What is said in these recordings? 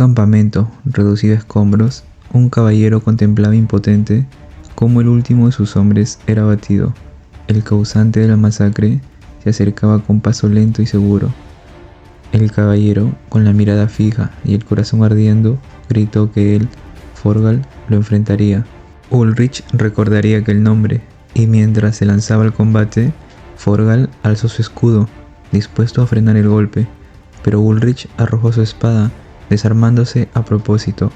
campamento reducido a escombros, un caballero contemplaba impotente cómo el último de sus hombres era abatido. El causante de la masacre se acercaba con paso lento y seguro. El caballero, con la mirada fija y el corazón ardiendo, gritó que él, Forgal, lo enfrentaría. Ulrich recordaría aquel nombre, y mientras se lanzaba al combate, Forgal alzó su escudo, dispuesto a frenar el golpe, pero Ulrich arrojó su espada, desarmándose a propósito.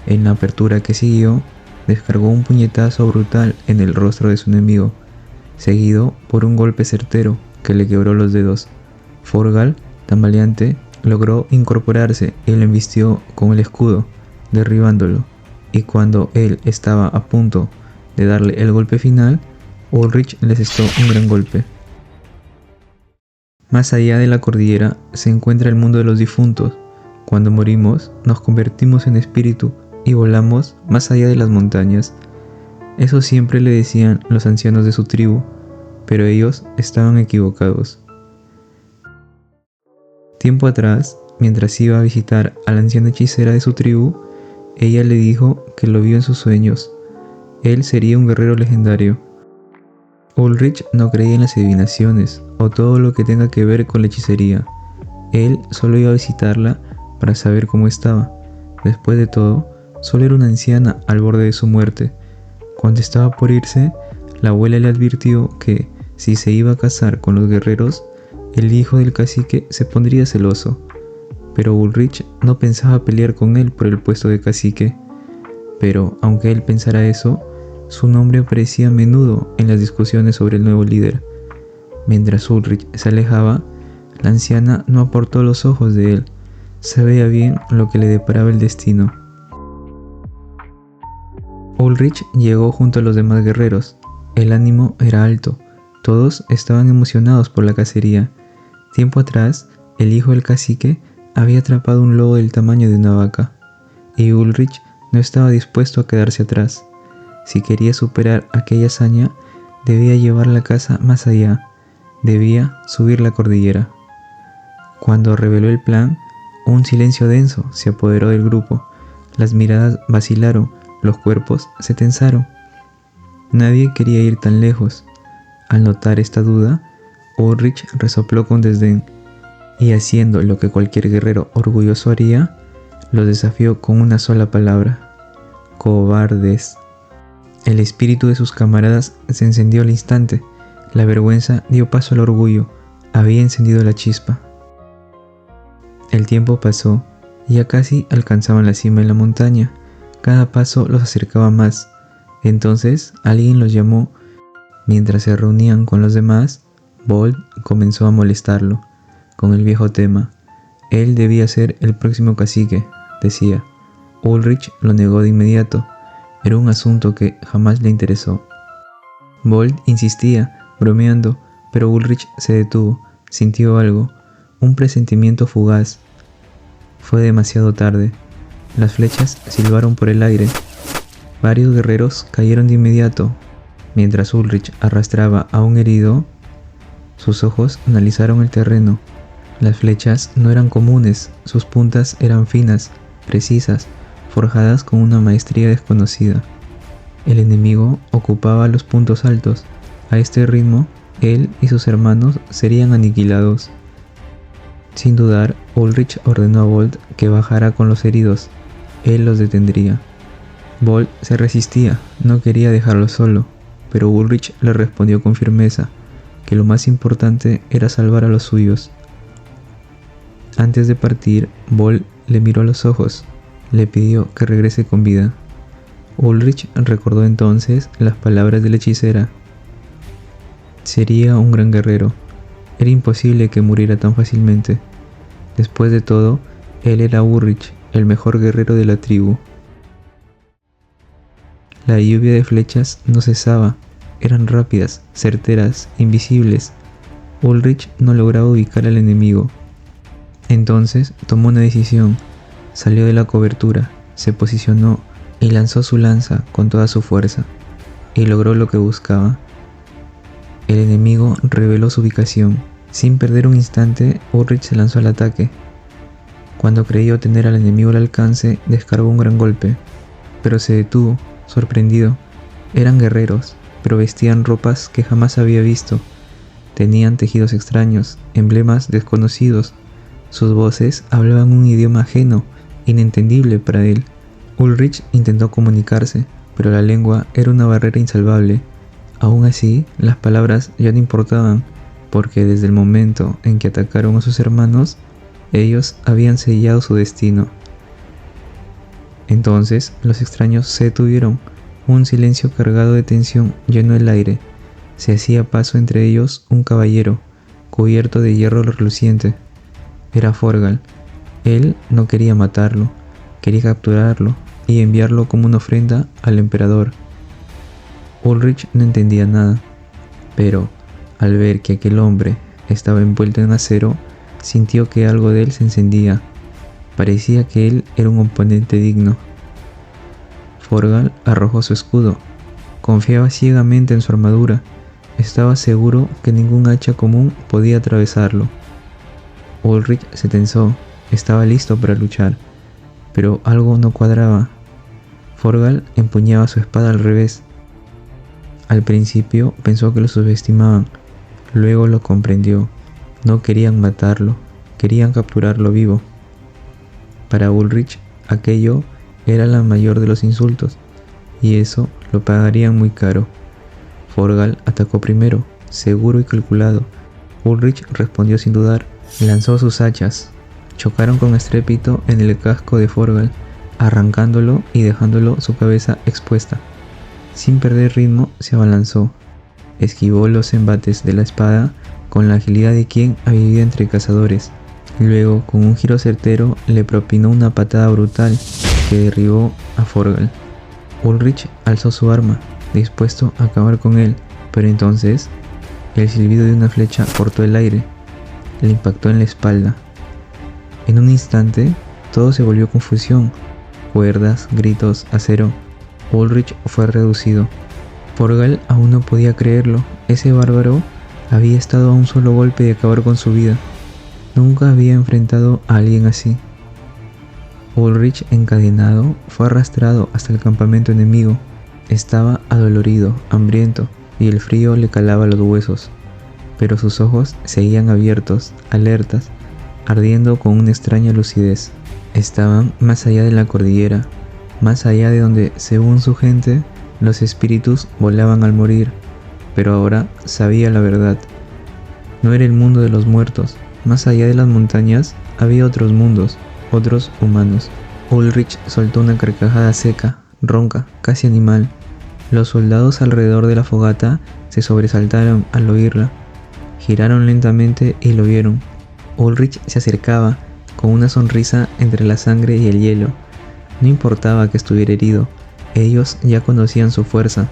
En la apertura que siguió, descargó un puñetazo brutal en el rostro de su enemigo, seguido por un golpe certero que le quebró los dedos. Forgal, tan valiente, logró incorporarse y lo embistió con el escudo, derribándolo, y cuando él estaba a punto de darle el golpe final, Ulrich le asestó un gran golpe. Más allá de la cordillera se encuentra el mundo de los difuntos. Cuando morimos, nos convertimos en espíritu y volamos más allá de las montañas. Eso siempre le decían los ancianos de su tribu, pero ellos estaban equivocados. Tiempo atrás, mientras iba a visitar a la anciana hechicera de su tribu, ella le dijo que lo vio en sus sueños. Él sería un guerrero legendario. Ulrich no creía en las adivinaciones o todo lo que tenga que ver con la hechicería. Él solo iba a visitarla para saber cómo estaba. Después de todo, solo era una anciana al borde de su muerte. Cuando estaba por irse, la abuela le advirtió que, si se iba a casar con los guerreros, el hijo del cacique se pondría celoso. Pero Ulrich no pensaba pelear con él por el puesto de cacique. Pero, aunque él pensara eso, su nombre aparecía a menudo en las discusiones sobre el nuevo líder. Mientras Ulrich se alejaba, la anciana no apartó los ojos de él. Sabía bien lo que le deparaba el destino. Ulrich llegó junto a los demás guerreros. El ánimo era alto. Todos estaban emocionados por la cacería. Tiempo atrás, el hijo del cacique había atrapado un lobo del tamaño de una vaca, y Ulrich no estaba dispuesto a quedarse atrás. Si quería superar aquella hazaña, debía llevar la caza más allá, debía subir la cordillera. Cuando reveló el plan, un silencio denso se apoderó del grupo. Las miradas vacilaron, los cuerpos se tensaron. Nadie quería ir tan lejos. Al notar esta duda, Ulrich resopló con desdén, y haciendo lo que cualquier guerrero orgulloso haría, los desafió con una sola palabra: cobardes. El espíritu de sus camaradas se encendió al instante. La vergüenza dio paso al orgullo. Había encendido la chispa. El tiempo pasó, y ya casi alcanzaban la cima de la montaña. Cada paso los acercaba más. Entonces alguien los llamó. Mientras se reunían con los demás, Bold comenzó a molestarlo con el viejo tema. Él debía ser el próximo cacique, decía. Ulrich lo negó de inmediato. Era un asunto que jamás le interesó. Bold insistía, bromeando, pero Ulrich se detuvo. Sintió algo, un presentimiento fugaz. Fue demasiado tarde. Las flechas silbaron por el aire. Varios guerreros cayeron de inmediato. Mientras Ulrich arrastraba a un herido, sus ojos analizaron el terreno. Las flechas no eran comunes, sus puntas eran finas, precisas, forjadas con una maestría desconocida. El enemigo ocupaba los puntos altos. A este ritmo, él y sus hermanos serían aniquilados. Sin dudar, Ulrich ordenó a Bold que bajara con los heridos. Él los detendría. Bold se resistía, no quería dejarlo solo, pero Ulrich le respondió con firmeza que lo más importante era salvar a los suyos. Antes de partir, Bold le miró a los ojos. Le pidió que regrese con vida. Ulrich recordó entonces las palabras de la hechicera. Sería un gran guerrero. Era imposible que muriera tan fácilmente. Después de todo, él era Ulrich, el mejor guerrero de la tribu. La lluvia de flechas no cesaba. Eran rápidas, certeras, invisibles. Ulrich no lograba ubicar al enemigo. Entonces tomó una decisión. Salió de la cobertura, se posicionó y lanzó su lanza con toda su fuerza, y logró lo que buscaba. El enemigo reveló su ubicación. Sin perder un instante, Ulrich se lanzó al ataque. Cuando creyó tener al enemigo al alcance, descargó un gran golpe, pero se detuvo, sorprendido. Eran guerreros, pero vestían ropas que jamás había visto. Tenían tejidos extraños, emblemas desconocidos. Sus voces hablaban un idioma ajeno, inentendible para él. Ulrich intentó comunicarse, pero la lengua era una barrera insalvable. Aún así, las palabras ya no importaban, porque desde el momento en que atacaron a sus hermanos, ellos habían sellado su destino. Entonces los extraños se detuvieron. Un silencio cargado de tensión llenó el aire. Se hacía paso entre ellos un caballero, cubierto de hierro reluciente. Era Forgal. Él no quería matarlo, quería capturarlo y enviarlo como una ofrenda al emperador. Ulrich no entendía nada, pero al ver que aquel hombre estaba envuelto en acero, sintió que algo de él se encendía. Parecía que él era un oponente digno. Forgal arrojó su escudo. Confiaba ciegamente en su armadura. Estaba seguro que ningún hacha común podía atravesarlo. Ulrich se tensó. Estaba listo para luchar, pero algo no cuadraba. Forgal empuñaba su espada al revés. Al principio pensó que lo subestimaban, luego lo comprendió. No querían matarlo, querían capturarlo vivo. Para Ulrich, aquello era la mayor de los insultos, y eso lo pagarían muy caro. Forgal atacó primero, seguro y calculado. Ulrich respondió sin dudar, lanzó sus hachas. Chocaron con estrépito en el casco de Forgal, arrancándolo y dejándolo su cabeza expuesta. Sin perder ritmo, se abalanzó. Esquivó los embates de la espada con la agilidad de quien ha vivido entre cazadores. Luego, con un giro certero, le propinó una patada brutal que derribó a Forgal. Ulrich alzó su arma, dispuesto a acabar con él, pero entonces el silbido de una flecha cortó el aire. Le impactó en la espalda. En un instante, todo se volvió confusión. Cuerdas, gritos, acero. Ulrich fue reducido. Forgal aún no podía creerlo. Ese bárbaro había estado a un solo golpe de acabar con su vida. Nunca había enfrentado a alguien así. Ulrich, encadenado, fue arrastrado hasta el campamento enemigo. Estaba adolorido, hambriento, y el frío le calaba los huesos. Pero sus ojos seguían abiertos, alertas, ardiendo con una extraña lucidez. Estaban más allá de la cordillera, más allá de donde, según su gente, los espíritus volaban al morir. Pero ahora sabía la verdad. No era el mundo de los muertos. Más allá de las montañas había otros mundos, otros humanos. Ulrich soltó una carcajada seca, ronca, casi animal. Los soldados alrededor de la fogata se sobresaltaron al oírla. Giraron lentamente y lo vieron. Ulrich se acercaba, con una sonrisa entre la sangre y el hielo. No importaba que estuviera herido, ellos ya conocían su fuerza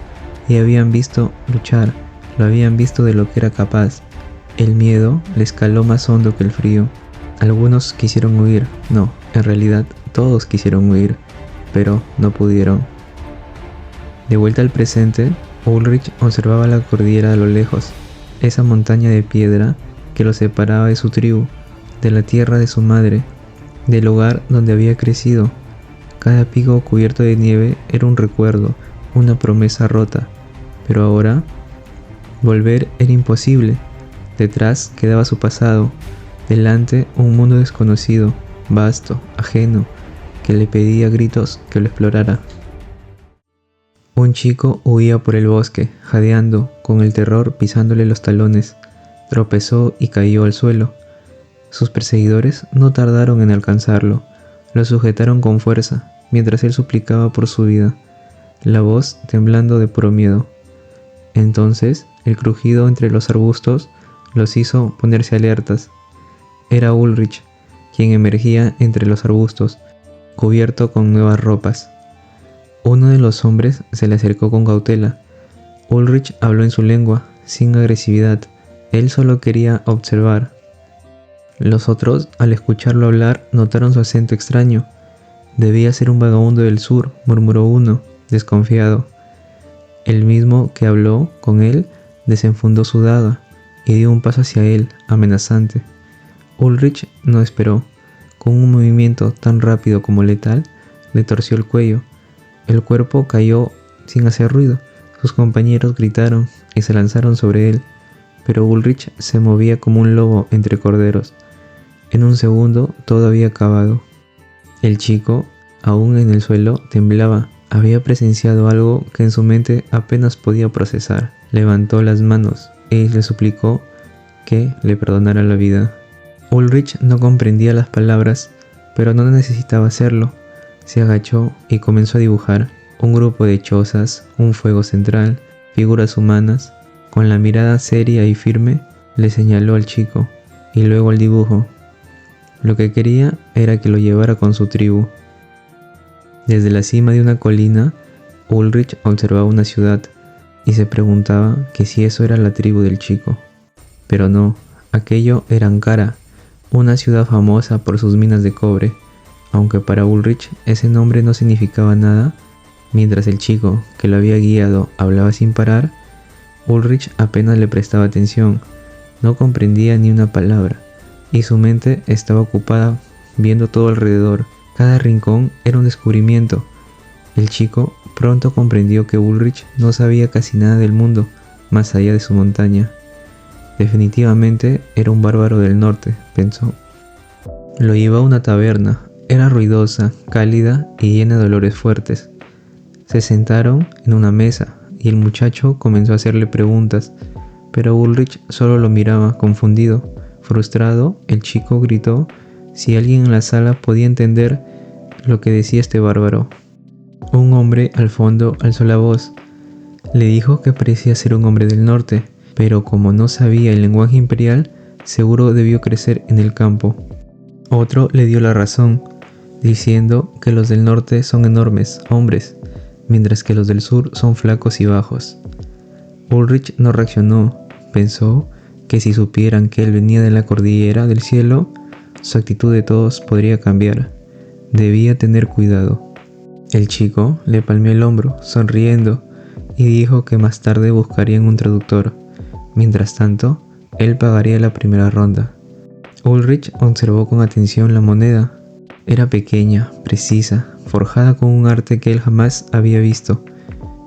y habían visto luchar, lo habían visto de lo que era capaz. El miedo les caló más hondo que el frío. Algunos quisieron huir, no, en realidad todos quisieron huir, pero no pudieron. De vuelta al presente, Ulrich observaba la cordillera a lo lejos, esa montaña de piedra que lo separaba de su tribu, de la tierra de su madre, del hogar donde había crecido. Cada pico cubierto de nieve era un recuerdo, una promesa rota, pero ahora volver era imposible. Detrás quedaba su pasado, delante un mundo desconocido, vasto, ajeno, que le pedía a gritos que lo explorara. Un chico huía por el bosque, jadeando, con el terror pisándole los talones. Tropezó y cayó al suelo. Sus perseguidores no tardaron en alcanzarlo. Lo sujetaron con fuerza, mientras él suplicaba por su vida, la voz temblando de puro miedo. Entonces, el crujido entre los arbustos los hizo ponerse alertas. Era Ulrich, quien emergía entre los arbustos, cubierto con nuevas ropas. Uno de los hombres se le acercó con cautela. Ulrich habló en su lengua, sin agresividad. Él solo quería observar. Los otros, al escucharlo hablar, notaron su acento extraño. Debía ser un vagabundo del sur, murmuró uno, desconfiado. El mismo que habló con él desenfundó su daga y dio un paso hacia él, amenazante. Ulrich no esperó. Con un movimiento tan rápido como letal, le torció el cuello. El cuerpo cayó sin hacer ruido. Sus compañeros gritaron y se lanzaron sobre él, pero Ulrich se movía como un lobo entre corderos. En un segundo todo había acabado. El chico, aún en el suelo, temblaba. Había presenciado algo que en su mente apenas podía procesar. Levantó las manos y le suplicó que le perdonara la vida. Ulrich no comprendía las palabras, pero no necesitaba hacerlo. Se agachó y comenzó a dibujar un grupo de chozas, un fuego central, figuras humanas. Con la mirada seria y firme, le señaló al chico y luego al dibujo. Lo que quería era que lo llevara con su tribu. Desde la cima de una colina, Ulrich observaba una ciudad y se preguntaba que si eso era la tribu del chico. Pero no, aquello era Ankara, una ciudad famosa por sus minas de cobre. Aunque para Ulrich ese nombre no significaba nada, mientras el chico que lo había guiado hablaba sin parar, Ulrich apenas le prestaba atención, no comprendía ni una palabra, y su mente estaba ocupada viendo todo alrededor. Cada rincón era un descubrimiento. El chico pronto comprendió que Ulrich no sabía casi nada del mundo más allá de su montaña. Definitivamente era un bárbaro del norte, pensó. Lo llevó a una taberna. Era ruidosa, cálida y llena de olores fuertes. Se sentaron en una mesa y el muchacho comenzó a hacerle preguntas, pero Ulrich solo lo miraba, confundido. Frustrado, el chico gritó si alguien en la sala podía entender lo que decía este bárbaro. Un hombre al fondo alzó la voz. Le dijo que parecía ser un hombre del norte, pero como no sabía el lenguaje imperial, seguro debió crecer en el campo. Otro le dio la razón, diciendo que los del norte son enormes, hombres, mientras que los del sur son flacos y bajos. Ulrich no reaccionó. Pensó que si supieran que él venía de la cordillera del cielo, su actitud de todos podría cambiar. Debía tener cuidado. El chico le palmeó el hombro, sonriendo, y dijo que más tarde buscarían un traductor. Mientras tanto, él pagaría la primera ronda. Ulrich observó con atención la moneda. Era pequeña, precisa, forjada con un arte que él jamás había visto.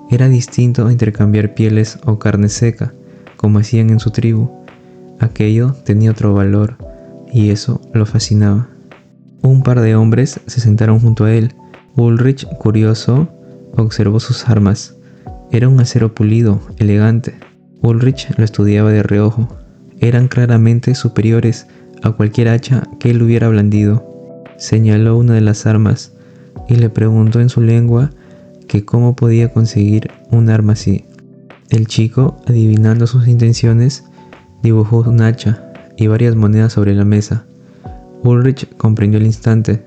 Era distinto a intercambiar pieles o carne seca, como hacían en su tribu. Aquello tenía otro valor, y eso lo fascinaba. Un par de hombres se sentaron junto a él. Ulrich, curioso, observó sus armas. Era un acero pulido, elegante. Ulrich lo estudiaba de reojo. Eran claramente superiores a cualquier hacha que él hubiera blandido. Señaló una de las armas y le preguntó en su lengua que cómo podía conseguir un arma así. El chico, adivinando sus intenciones, dibujó un hacha y varias monedas sobre la mesa. Ulrich comprendió al instante.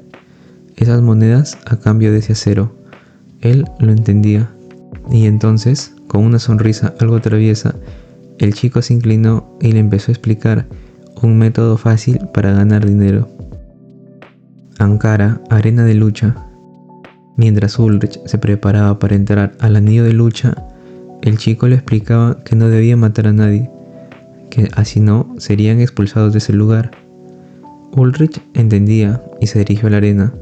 Esas monedas a cambio de ese acero. Él lo entendía. Y entonces, con una sonrisa algo traviesa, el chico se inclinó y le empezó a explicar un método fácil para ganar dinero. Ankara, arena de lucha. Mientras Ulrich se preparaba para entrar al anillo de lucha, el chico le explicaba que no debía matar a nadie, que así no serían expulsados de ese lugar. Ulrich entendía y se dirigió a la arena.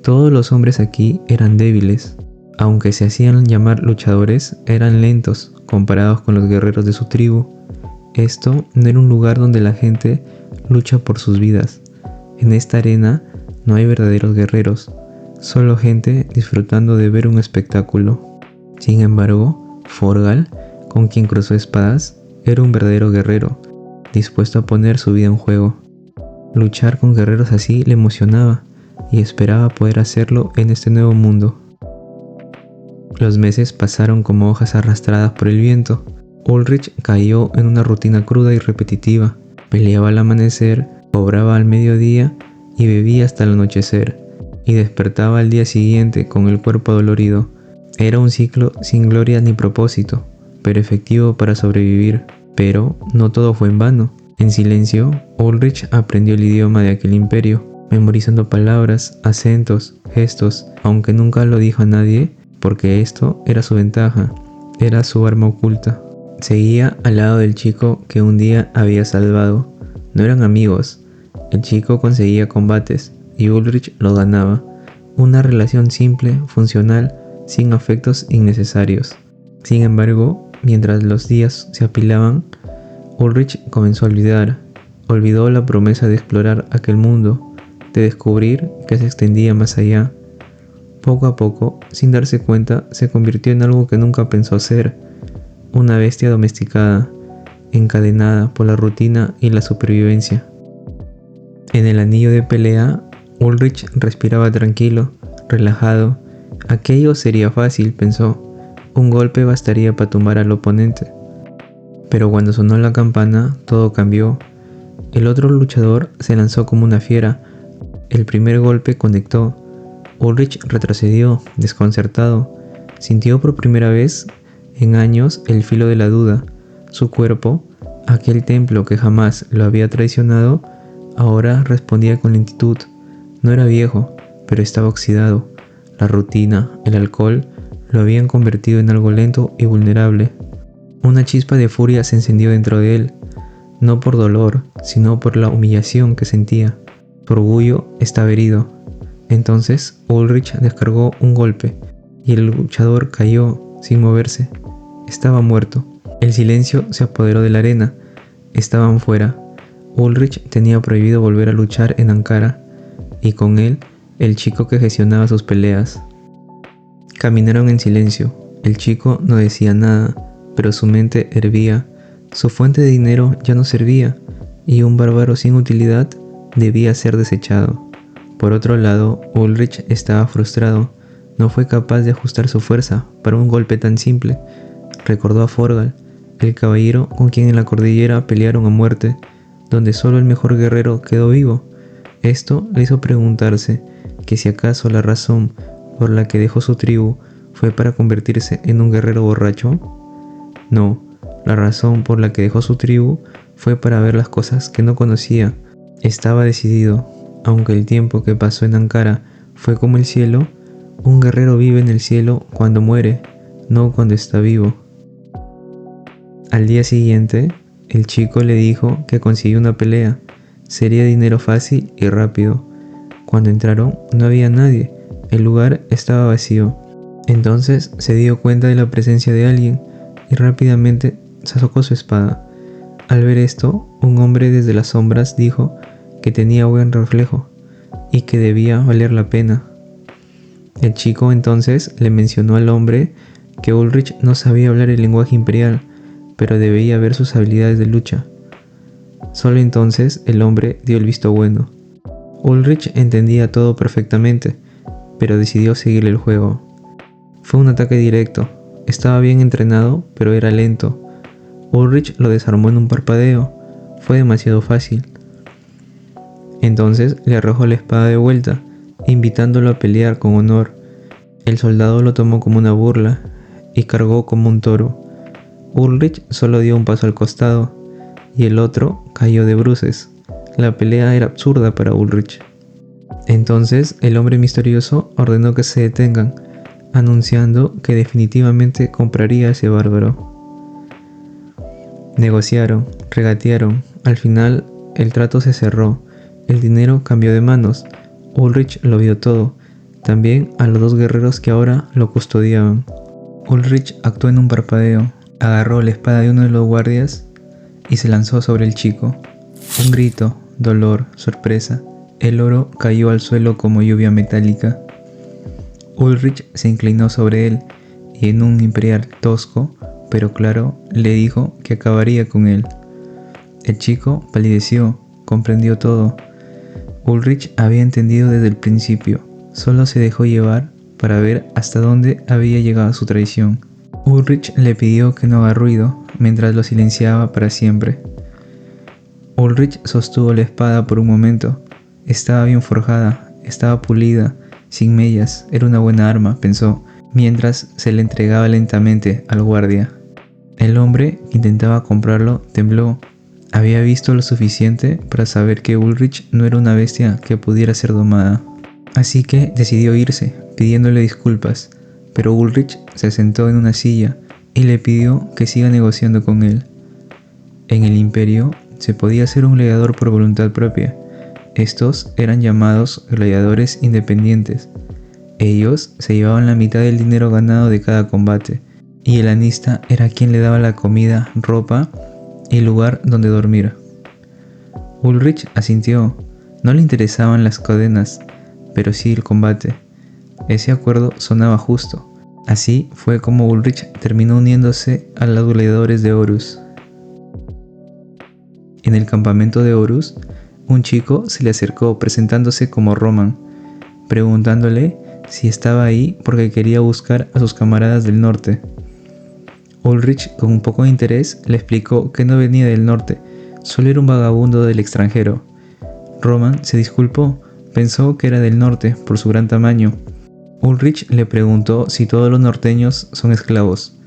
Todos los hombres aquí eran débiles. Aunque se hacían llamar luchadores, eran lentos comparados con los guerreros de su tribu. Esto no era un lugar donde la gente lucha por sus vidas. En esta arena no hay verdaderos guerreros, solo gente disfrutando de ver un espectáculo. Sin embargo, Forgal, con quien cruzó espadas, era un verdadero guerrero, dispuesto a poner su vida en juego. Luchar con guerreros así le emocionaba y esperaba poder hacerlo en este nuevo mundo. Los meses pasaron como hojas arrastradas por el viento. Ulrich cayó en una rutina cruda y repetitiva. Peleaba al amanecer, cobraba al mediodía y bebía hasta el anochecer, y despertaba al día siguiente con el cuerpo dolorido. Era un ciclo sin gloria ni propósito, pero efectivo para sobrevivir. Pero no todo fue en vano. En silencio, Ulrich aprendió el idioma de aquel imperio, memorizando palabras, acentos, gestos, aunque nunca lo dijo a nadie, porque esto era su ventaja, era su arma oculta. Seguía al lado del chico que un día había salvado. No eran amigos. El chico conseguía combates, y Ulrich lo ganaba. Una relación simple, funcional, sin afectos innecesarios. Sin embargo, mientras los días se apilaban, Ulrich comenzó a olvidar. Olvidó la promesa de explorar aquel mundo, de descubrir que se extendía más allá. Poco a poco, sin darse cuenta, se convirtió en algo que nunca pensó ser, una bestia domesticada, encadenada por la rutina y la supervivencia. En el anillo de pelea, Ulrich respiraba tranquilo, relajado. Aquello sería fácil, pensó. Un golpe bastaría para tumbar al oponente. Pero cuando sonó la campana, todo cambió. El otro luchador se lanzó como una fiera. El primer golpe conectó. Ulrich retrocedió, desconcertado. Sintió por primera vez en años el filo de la duda. Su cuerpo, aquel templo que jamás lo había traicionado, ahora respondía con lentitud. No era viejo, pero estaba oxidado. La rutina, el alcohol, lo habían convertido en algo lento y vulnerable. Una chispa de furia se encendió dentro de él, no por dolor, sino por la humillación que sentía. Su orgullo estaba herido. Entonces Ulrich descargó un golpe, y el luchador cayó sin moverse. Estaba muerto. El silencio se apoderó de la arena. Estaban fuera. Ulrich tenía prohibido volver a luchar en Ankara, y con él, el chico que gestionaba sus peleas. Caminaron en silencio. El chico no decía nada, pero su mente hervía. Su fuente de dinero ya no servía, y un bárbaro sin utilidad debía ser desechado. Por otro lado, Ulrich estaba frustrado. No fue capaz de ajustar su fuerza para un golpe tan simple. Recordó a Forgal, el caballero con quien en la cordillera pelearon a muerte, donde solo el mejor guerrero quedó vivo. Esto le hizo preguntarse que si acaso la razón por la que dejó su tribu fue para convertirse en un guerrero borracho. No, la razón por la que dejó su tribu fue para ver las cosas que no conocía. Estaba decidido, aunque el tiempo que pasó en Ankara fue como el cielo. Un guerrero vive en el cielo cuando muere, no cuando está vivo. Al día siguiente, el chico le dijo que consiguió una pelea. Sería dinero fácil y rápido. Cuando entraron, no había nadie. El lugar estaba vacío. Entonces se dio cuenta de la presencia de alguien y rápidamente sacó su espada. Al ver esto, un hombre desde las sombras dijo que tenía buen reflejo y que debía valer la pena. El chico entonces le mencionó al hombre que Ulrich no sabía hablar el lenguaje imperial, pero debía ver sus habilidades de lucha. Solo entonces el hombre dio el visto bueno. Ulrich entendía todo perfectamente, pero decidió seguirle el juego. Fue un ataque directo. Estaba bien entrenado, pero era lento. Ulrich lo desarmó en un parpadeo. Fue demasiado fácil. Entonces le arrojó la espada de vuelta, invitándolo a pelear con honor. El soldado lo tomó como una burla y cargó como un toro. Ulrich solo dio un paso al costado y el otro cayó de bruces. La pelea era absurda para Ulrich. Entonces el hombre misterioso ordenó que se detengan, anunciando que definitivamente compraría a ese bárbaro. Negociaron, regatearon. Al final el trato se cerró. El dinero cambió de manos. Ulrich lo vio todo, también a los dos guerreros que ahora lo custodiaban. Ulrich actuó en un parpadeo, agarró la espada de uno de los guardias y se lanzó sobre el chico. Un grito, dolor, sorpresa. El oro cayó al suelo como lluvia metálica. Ulrich se inclinó sobre él y en un imperial tosco, pero claro, le dijo que acabaría con él. El chico palideció, comprendió todo. Ulrich había entendido desde el principio, solo se dejó llevar para ver hasta dónde había llegado su traición. Ulrich le pidió que no haga ruido mientras lo silenciaba para siempre. Ulrich sostuvo la espada por un momento. Estaba bien forjada, estaba pulida, sin mellas, era una buena arma, pensó, mientras se le entregaba lentamente al guardia. El hombre que intentaba comprarlo tembló. Había visto lo suficiente para saber que Ulrich no era una bestia que pudiera ser domada. Así que decidió irse, pidiéndole disculpas, pero Ulrich se sentó en una silla y le pidió que siga negociando con él. En el imperio se podía ser un legador por voluntad propia, Estos eran llamados gladiadores independientes. Ellos se llevaban la mitad del dinero ganado de cada combate, y el anista era quien le daba la comida, ropa y lugar donde dormir. Ulrich asintió. No le interesaban las cadenas, pero sí el combate. Ese acuerdo sonaba justo. Así fue como Ulrich terminó uniéndose a los gladiadores de Horus. En el campamento de Horus, un chico se le acercó presentándose como Roman, preguntándole si estaba ahí porque quería buscar a sus camaradas del norte. Ulrich, con un poco de interés, le explicó que no venía del norte, solo era un vagabundo del extranjero. Roman se disculpó, pensó que era del norte por su gran tamaño. Ulrich le preguntó si todos los norteños son esclavos.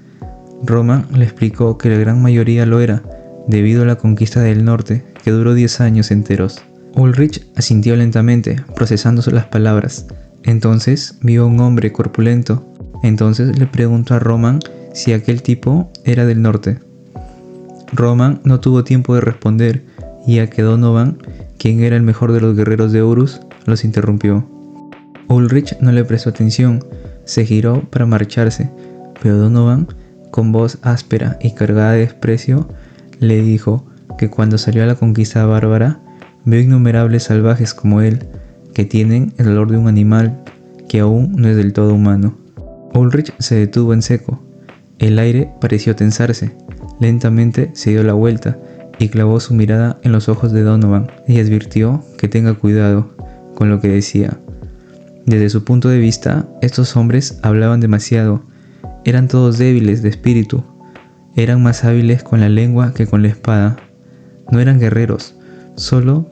Roman le explicó que la gran mayoría lo era, debido a la conquista del norte, que duró 10 años enteros. Ulrich asintió lentamente, procesando las palabras. Entonces vio a un hombre corpulento. Entonces le preguntó a Roman si aquel tipo era del norte. Roman no tuvo tiempo de responder, ya que Donovan, quien era el mejor de los guerreros de Horus, los interrumpió. Ulrich no le prestó atención, se giró para marcharse, pero Donovan, con voz áspera y cargada de desprecio, le dijo que cuando salió a la conquista bárbara, vio innumerables salvajes como él, que tienen el olor de un animal que aún no es del todo humano. Ulrich se detuvo en seco. El aire pareció tensarse. Lentamente se dio la vuelta y clavó su mirada en los ojos de Donovan y advirtió que tenga cuidado con lo que decía. Desde su punto de vista, estos hombres hablaban demasiado. Eran todos débiles de espíritu. Eran más hábiles con la lengua que con la espada. No eran guerreros, solo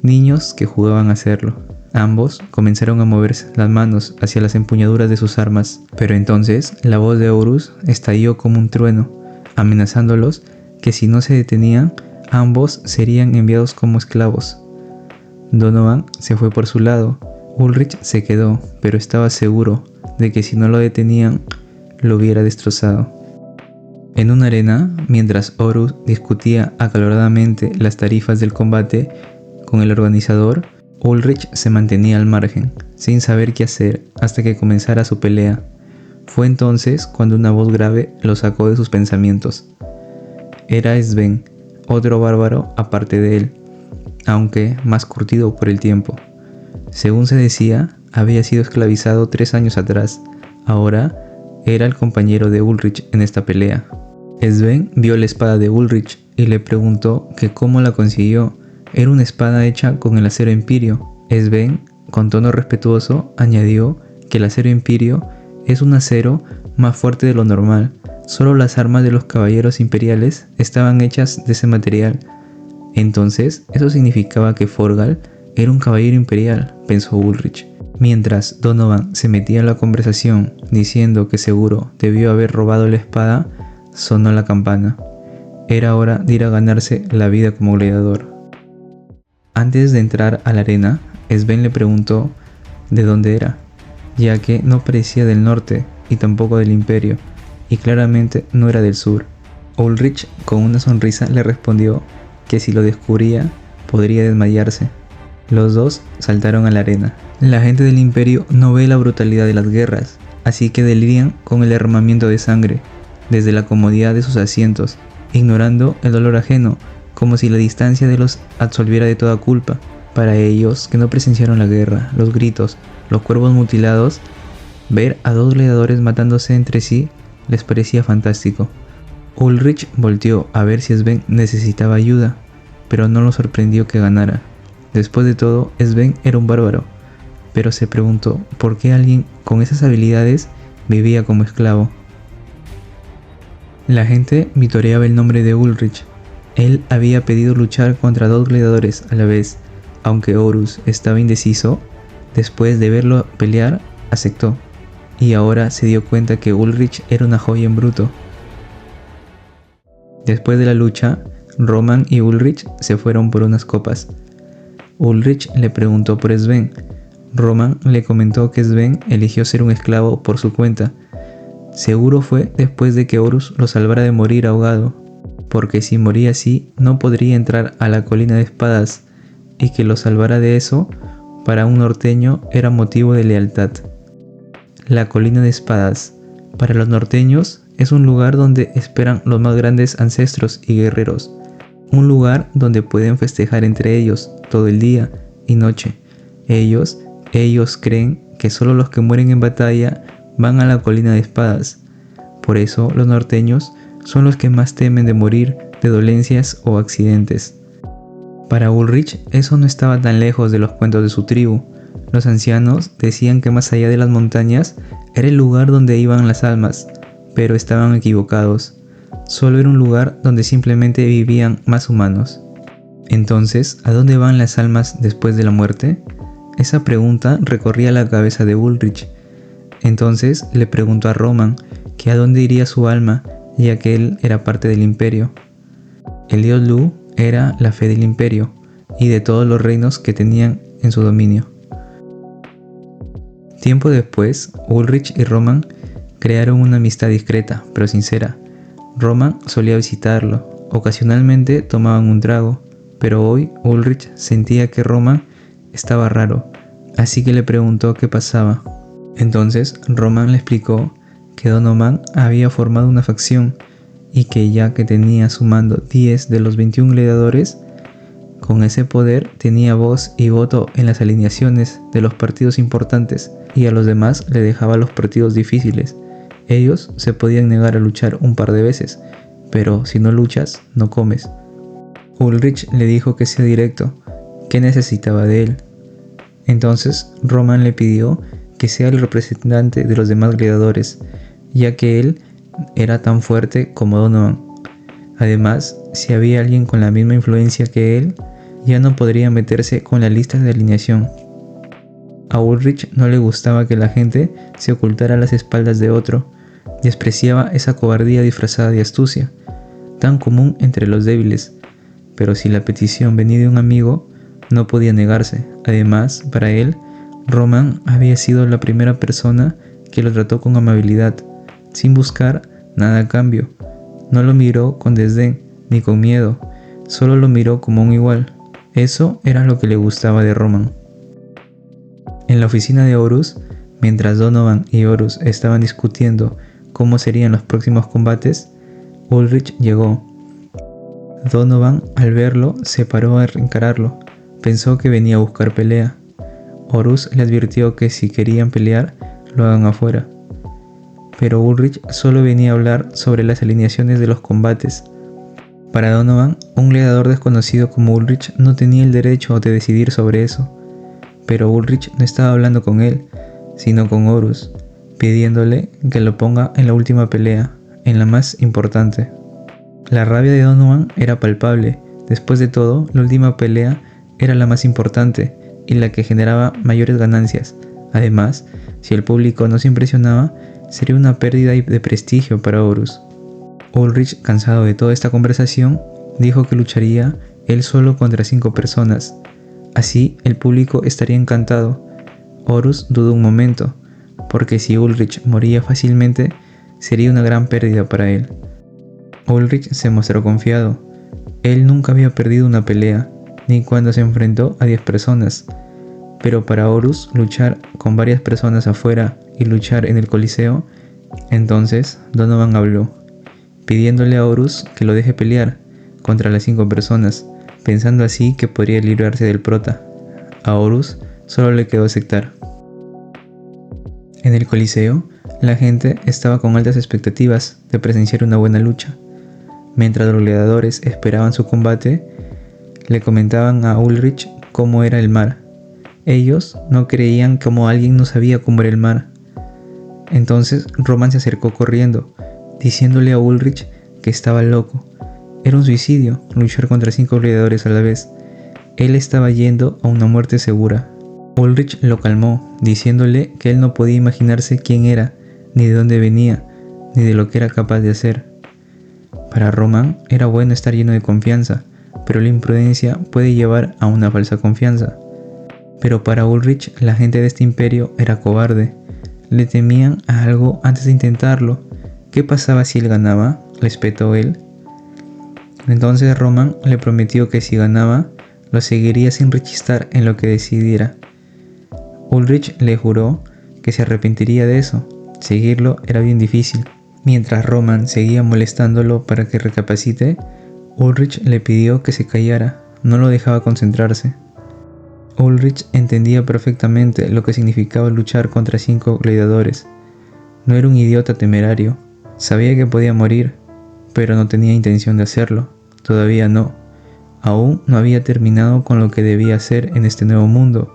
niños que jugaban a hacerlo. Ambos comenzaron a moverse las manos hacia las empuñaduras de sus armas, pero entonces la voz de Horus estalló como un trueno, amenazándolos que si no se detenían, ambos serían enviados como esclavos. Donovan se fue por su lado. Ulrich se quedó, pero estaba seguro de que si no lo detenían, lo hubiera destrozado. En una arena, mientras Horus discutía acaloradamente las tarifas del combate con el organizador, Ulrich se mantenía al margen, sin saber qué hacer hasta que comenzara su pelea. Fue entonces cuando una voz grave lo sacó de sus pensamientos. Era Sven, otro bárbaro aparte de él, aunque más curtido por el tiempo. Según se decía, había sido esclavizado 3 años atrás. Ahora era el compañero de Ulrich en esta pelea. Sven vio la espada de Ulrich y le preguntó que cómo la consiguió. Era una espada hecha con el acero Empirio. Sven, con tono respetuoso, añadió que el acero Empirio es un acero más fuerte de lo normal. Solo las armas de los caballeros imperiales estaban hechas de ese material. Entonces, eso significaba que Forgal era un caballero imperial, pensó Ulrich. Mientras Donovan se metía en la conversación diciendo que seguro debió haber robado la espada, sonó la campana. Era hora de ir a ganarse la vida como gladiador. Antes de entrar a la arena, Sven le preguntó de dónde era, ya que no parecía del norte y tampoco del imperio, y claramente no era del sur. Ulrich, con una sonrisa, le respondió que si lo descubría, podría desmayarse. Los dos saltaron a la arena. La gente del imperio no ve la brutalidad de las guerras, así que deliran con el derramamiento de sangre, desde la comodidad de sus asientos, ignorando el dolor ajeno, como si la distancia de los absolviera de toda culpa. Para ellos, que no presenciaron la guerra, los gritos, los cuerpos mutilados, ver a 2 gladiadores matándose entre sí les parecía fantástico. Ulrich volteó a ver si Sven necesitaba ayuda, pero no lo sorprendió que ganara. Después de todo, Sven era un bárbaro, pero se preguntó por qué alguien con esas habilidades vivía como esclavo. La gente vitoreaba el nombre de Ulrich. Él había pedido luchar contra 2 gladiadores a la vez, aunque Horus estaba indeciso. Después de verlo pelear, aceptó, y ahora se dio cuenta que Ulrich era una joya en bruto. Después de la lucha, Roman y Ulrich se fueron por unas copas. Ulrich le preguntó por Sven. Roman le comentó que Sven eligió ser un esclavo por su cuenta. Seguro fue después de que Horus lo salvara de morir ahogado, porque si moría así no podría entrar a la colina de espadas y que lo salvara de eso, para un norteño era motivo de lealtad. La colina de espadas. Para los norteños es un lugar donde esperan los más grandes ancestros y guerreros. Un lugar donde pueden festejar entre ellos todo el día y noche. Ellos creen que solo los que mueren en batalla van a la colina de espadas. Por eso los norteños son los que más temen de morir de dolencias o accidentes. Para Ulrich eso no estaba tan lejos de los cuentos de su tribu. Los ancianos decían que más allá de las montañas era el lugar donde iban las almas, pero estaban equivocados. Solo era un lugar donde simplemente vivían más humanos. Entonces, ¿a dónde van las almas después de la muerte? Esa pregunta recorría la cabeza de Ulrich. Entonces le preguntó a Roman que a dónde iría su alma, ya que él era parte del imperio. El dios Lu era la fe del imperio y de todos los reinos que tenían en su dominio. Tiempo después, Ulrich y Roman crearon una amistad discreta, pero sincera. Roman solía visitarlo, ocasionalmente tomaban un trago, pero hoy Ulrich sentía que Roman estaba raro, así que le preguntó qué pasaba. Entonces Roman le explicó que Donovan había formado una facción y que ya que tenía a su mando 10 de los 21 gladiadores, con ese poder tenía voz y voto en las alineaciones de los partidos importantes y a los demás le dejaba los partidos difíciles. Ellos se podían negar a luchar un par de veces, pero si no luchas, no comes. Ulrich le dijo que sea directo, que necesitaba de él. Entonces Roman le pidió que sea el representante de los demás gladiadores, ya que él era tan fuerte como Donovan. Además, si había alguien con la misma influencia que él, ya no podría meterse con la lista de alineación. A Ulrich no le gustaba que la gente se ocultara a las espaldas de otro, despreciaba esa cobardía disfrazada de astucia, tan común entre los débiles, pero si la petición venía de un amigo, no podía negarse. Además, para él, Roman había sido la primera persona que lo trató con amabilidad, sin buscar nada a cambio. No lo miró con desdén ni con miedo, solo lo miró como un igual. Eso era lo que le gustaba de Roman. En la oficina de Horus, mientras Donovan y Horus estaban discutiendo cómo serían los próximos combates, Ulrich llegó. Donovan, al verlo, se paró a encararlo. Pensó que venía a buscar pelea. Horus le advirtió que si querían pelear, lo hagan afuera. Pero Ulrich solo venía a hablar sobre las alineaciones de los combates. Para Donovan, un gladiador desconocido como Ulrich no tenía el derecho de decidir sobre eso. Pero Ulrich no estaba hablando con él, sino con Horus, pidiéndole que lo ponga en la última pelea, en la más importante. La rabia de Donovan era palpable. Después de todo, la última pelea era la más importante y la que generaba mayores ganancias. Además, si el público no se impresionaba, sería una pérdida de prestigio para Horus. Ulrich, cansado de toda esta conversación, dijo que lucharía él solo contra 5 personas. Así el público estaría encantado. Horus dudó un momento, porque si Ulrich moría fácilmente, sería una gran pérdida para él. Ulrich se mostró confiado. Él nunca había perdido una pelea, ni cuando se enfrentó a 10 personas. Pero para Horus, luchar con varias personas afuera y luchar en el Coliseo, entonces Donovan habló, pidiéndole a Horus que lo deje pelear contra las 5 personas, pensando así que podría librarse del prota. A Horus solo le quedó aceptar. En el Coliseo, la gente estaba con altas expectativas de presenciar una buena lucha. Mientras los gladiadores esperaban su combate, le comentaban a Ulrich cómo era el mar. Ellos no creían como alguien no sabía cómo era el mar. Entonces Roman se acercó corriendo, diciéndole a Ulrich que estaba loco. Era un suicidio luchar contra 5 gladiadores a la vez. Él estaba yendo a una muerte segura. Ulrich lo calmó, diciéndole que él no podía imaginarse quién era, ni de dónde venía, ni de lo que era capaz de hacer. Para Roman era bueno estar lleno de confianza, pero la imprudencia puede llevar a una falsa confianza. Pero para Ulrich, la gente de este imperio era cobarde. Le temían a algo antes de intentarlo. ¿Qué pasaba si él ganaba?, le espetó él. Entonces Roman le prometió que si ganaba, lo seguiría sin rechistar en lo que decidiera. Ulrich le juró que se arrepentiría de eso. Seguirlo era bien difícil. Mientras Roman seguía molestándolo para que recapacite, Ulrich le pidió que se callara, no lo dejaba concentrarse. Ulrich entendía perfectamente lo que significaba luchar contra 5 gladiadores. No era un idiota temerario, sabía que podía morir, pero no tenía intención de hacerlo, todavía no. Aún no había terminado con lo que debía hacer en este nuevo mundo.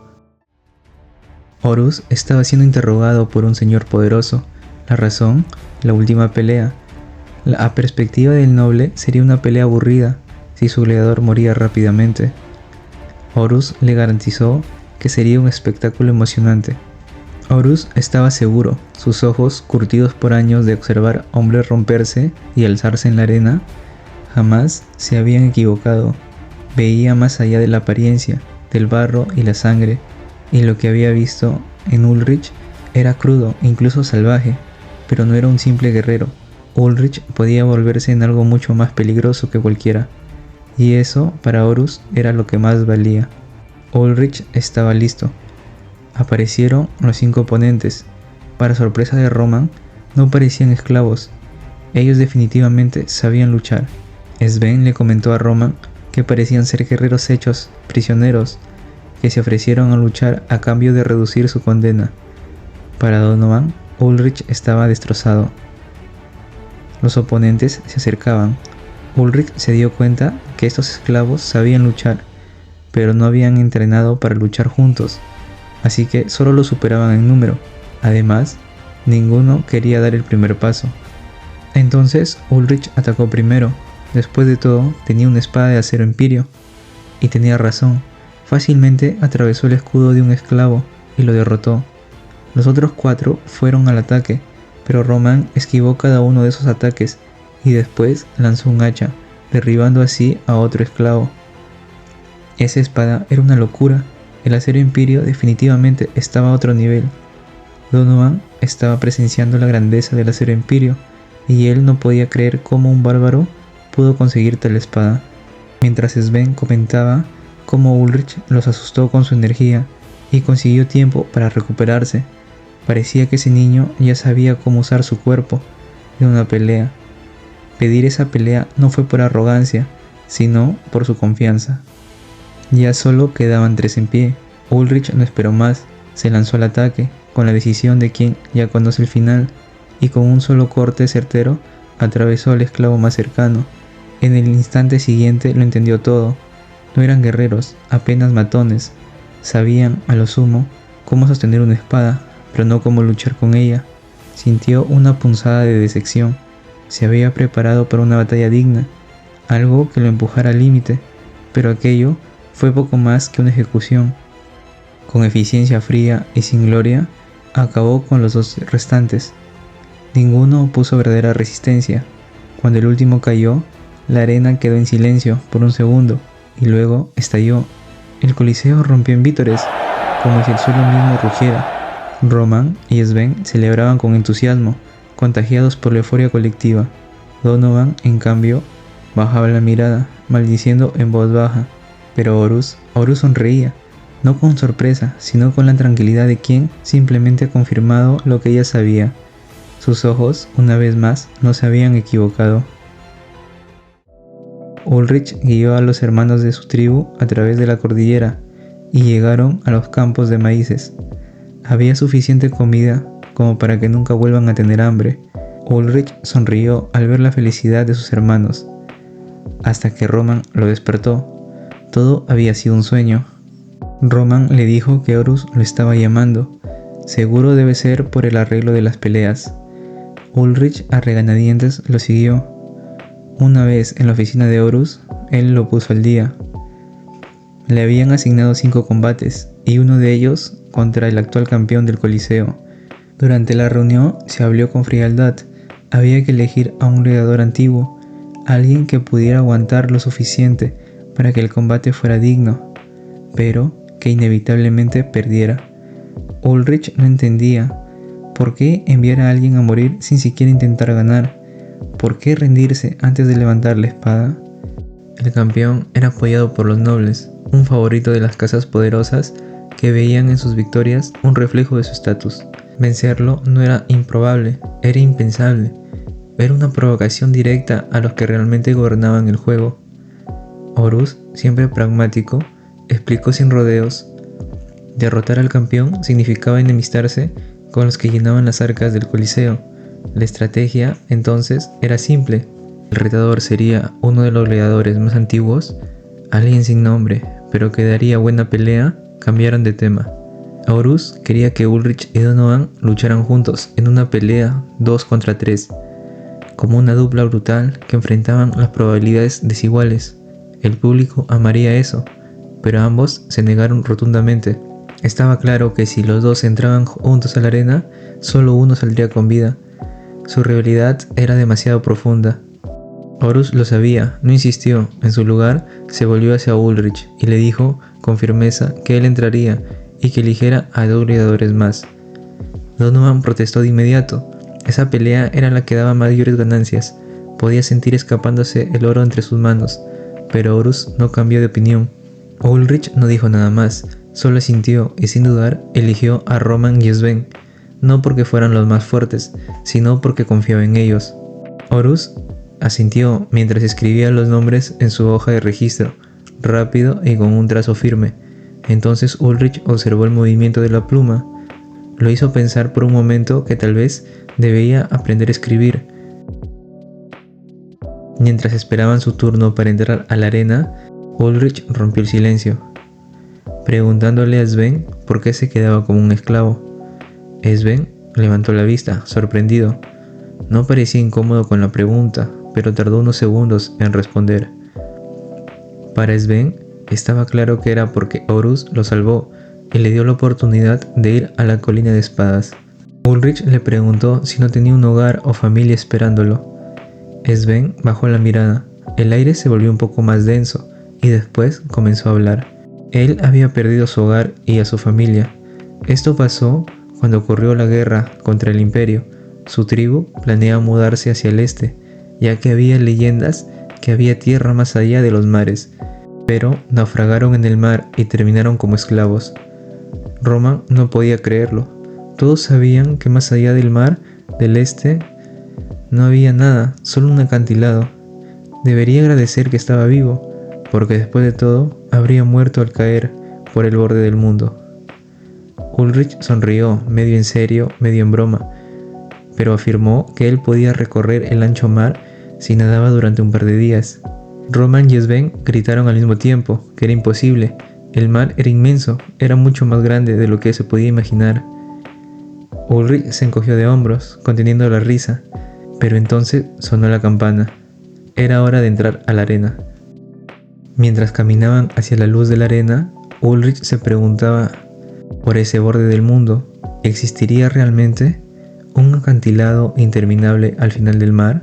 Horus estaba siendo interrogado por un señor poderoso. La razón, la última pelea. A perspectiva del noble sería una pelea aburrida si su gladiador moría rápidamente. Horus le garantizó que sería un espectáculo emocionante. Horus estaba seguro, sus ojos, curtidos por años de observar hombres romperse y alzarse en la arena, jamás se habían equivocado. Veía más allá de la apariencia, del barro y la sangre, y lo que había visto en Ulrich era crudo, incluso salvaje, pero no era un simple guerrero. Ulrich podía volverse en algo mucho más peligroso que cualquiera, y eso para Horus era lo que más valía. Ulrich estaba listo. Aparecieron los 5 oponentes. Para sorpresa de Roman, no parecían esclavos. Ellos definitivamente sabían luchar. Sven le comentó a Roman que parecían ser guerreros hechos, prisioneros, que se ofrecieron a luchar a cambio de reducir su condena. Para Donovan, Ulrich estaba destrozado. Los oponentes se acercaban. Ulrich se dio cuenta que estos esclavos sabían luchar, pero no habían entrenado para luchar juntos, así que solo lo superaban en número. Además, ninguno quería dar el primer paso. Entonces Ulrich atacó primero. Después de todo, tenía una espada de acero empirio. Y tenía razón. Fácilmente atravesó el escudo de un esclavo y lo derrotó. Los otros 4 fueron al ataque, pero Roman esquivó cada uno de esos ataques y después lanzó un hacha, derribando así a otro esclavo. Esa espada era una locura. El acero empirio definitivamente estaba a otro nivel. Donovan estaba presenciando la grandeza del acero empirio y él no podía creer cómo un bárbaro pudo conseguir tal espada. Mientras Sven comentaba cómo Ulrich los asustó con su energía y consiguió tiempo para recuperarse, parecía que ese niño ya sabía cómo usar su cuerpo en una pelea. Pedir esa pelea no fue por arrogancia, sino por su confianza. Ya solo quedaban 3 en pie. Ulrich no esperó más, se lanzó al ataque, con la decisión de quien ya conoce el final, y con un solo corte certero atravesó al esclavo más cercano. En el instante siguiente lo entendió todo. No eran guerreros, apenas matones. Sabían, a lo sumo, cómo sostener una espada, pero no cómo luchar con ella. Sintió una punzada de decepción. Se había preparado para una batalla digna, algo que lo empujara al límite, pero aquello fue poco más que una ejecución. Con eficiencia fría y sin gloria, acabó con los 2 restantes. Ninguno opuso verdadera resistencia. Cuando el último cayó, la arena quedó en silencio por un segundo y luego estalló. El coliseo rompió en vítores, como si el suelo mismo rugiera. Roman y Sven celebraban con entusiasmo, contagiados por la euforia colectiva. Donovan, en cambio, bajaba la mirada, maldiciendo en voz baja. Pero Horus sonreía, no con sorpresa, sino con la tranquilidad de quien simplemente ha confirmado lo que ella sabía. Sus ojos, una vez más, no se habían equivocado. Ulrich guió a los hermanos de su tribu a través de la cordillera y llegaron a los campos de maíces. Había suficiente comida como para que nunca vuelvan a tener hambre. Ulrich sonrió al ver la felicidad de sus hermanos, hasta que Roman lo despertó. Todo había sido un sueño. Roman le dijo que Horus lo estaba llamando. Seguro debe ser por el arreglo de las peleas. Ulrich a regañadientes lo siguió. Una vez en la oficina de Horus, él lo puso al día. Le habían asignado 5 combates, y uno de ellos contra el actual campeón del Coliseo. Durante la reunión se habló con frialdad. Había que elegir a un gladiador antiguo, alguien que pudiera aguantar lo suficiente para que el combate fuera digno, pero que inevitablemente perdiera. Ulrich no entendía por qué enviar a alguien a morir sin siquiera intentar ganar. ¿Por qué rendirse antes de levantar la espada? El campeón era apoyado por los nobles, un favorito de las casas poderosas que veían en sus victorias un reflejo de su estatus. Vencerlo no era improbable, era impensable. Era una provocación directa a los que realmente gobernaban el juego. Horus, siempre pragmático, explicó sin rodeos. Derrotar al campeón significaba enemistarse con los que llenaban las arcas del Coliseo. La estrategia, entonces, era simple. El retador sería uno de los gladiadores más antiguos, alguien sin nombre, pero que daría buena pelea. Cambiaron de tema. Horus quería que Ulrich y Donovan lucharan juntos en una pelea 2 contra 3, como una dupla brutal que enfrentaban las probabilidades desiguales. El público amaría eso, pero ambos se negaron rotundamente. Estaba claro que si los dos entraban juntos a la arena, solo uno saldría con vida. Su rivalidad era demasiado profunda. Horus lo sabía, no insistió. En su lugar, se volvió hacia Ulrich y le dijo con firmeza que él entraría y que eligiera a 2 gladiadores más. Donovan protestó de inmediato. Esa pelea era la que daba mayores ganancias. Podía sentir escapándose el oro entre sus manos, pero Horus no cambió de opinión. Ulrich no dijo nada más, solo asintió y sin dudar eligió a Roman y Sven, no porque fueran los más fuertes, sino porque confiaba en ellos. Horus asintió mientras escribía los nombres en su hoja de registro, rápido y con un trazo firme. Entonces Ulrich observó el movimiento de la pluma. Lo hizo pensar por un momento que tal vez debía aprender a escribir. Mientras esperaban su turno para entrar a la arena, Ulrich rompió el silencio, preguntándole a Sven por qué se quedaba como un esclavo. Sven levantó la vista, sorprendido. No parecía incómodo con la pregunta, pero tardó unos segundos en responder. Para Sven, estaba claro que era porque Horus lo salvó y le dio la oportunidad de ir a la colina de espadas. Ulrich le preguntó si no tenía un hogar o familia esperándolo. Sven bajó la mirada. El aire se volvió un poco más denso y después comenzó a hablar. Él había perdido su hogar y a su familia. Esto pasó cuando ocurrió la guerra contra el Imperio. Su tribu planeaba mudarse hacia el este, ya que había leyendas que había tierra más allá de los mares, pero naufragaron en el mar y terminaron como esclavos. Roman no podía creerlo. Todos sabían que más allá del mar del este no había nada, solo un acantilado. Debería agradecer que estaba vivo, porque después de todo habría muerto al caer por el borde del mundo. Ulrich sonrió, medio en serio, medio en broma, pero afirmó que él podía recorrer el ancho mar si nadaba durante un par de días. Roman y Sven gritaron al mismo tiempo que era imposible. El mar era inmenso, era mucho más grande de lo que se podía imaginar. Ulrich se encogió de hombros, conteniendo la risa, pero entonces sonó la campana. Era hora de entrar a la arena. Mientras caminaban hacia la luz de la arena, Ulrich se preguntaba, por ese borde del mundo, ¿existiría realmente un acantilado interminable al final del mar?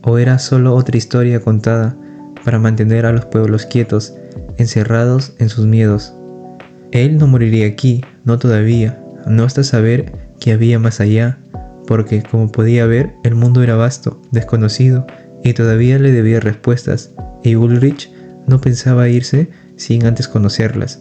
¿O era solo otra historia contada para mantener a los pueblos quietos, encerrados en sus miedos? Él no moriría aquí, no todavía, no hasta saber que había más allá, porque como podía ver, el mundo era vasto, desconocido, y todavía le debía respuestas, y Ulrich no pensaba irse sin antes conocerlas.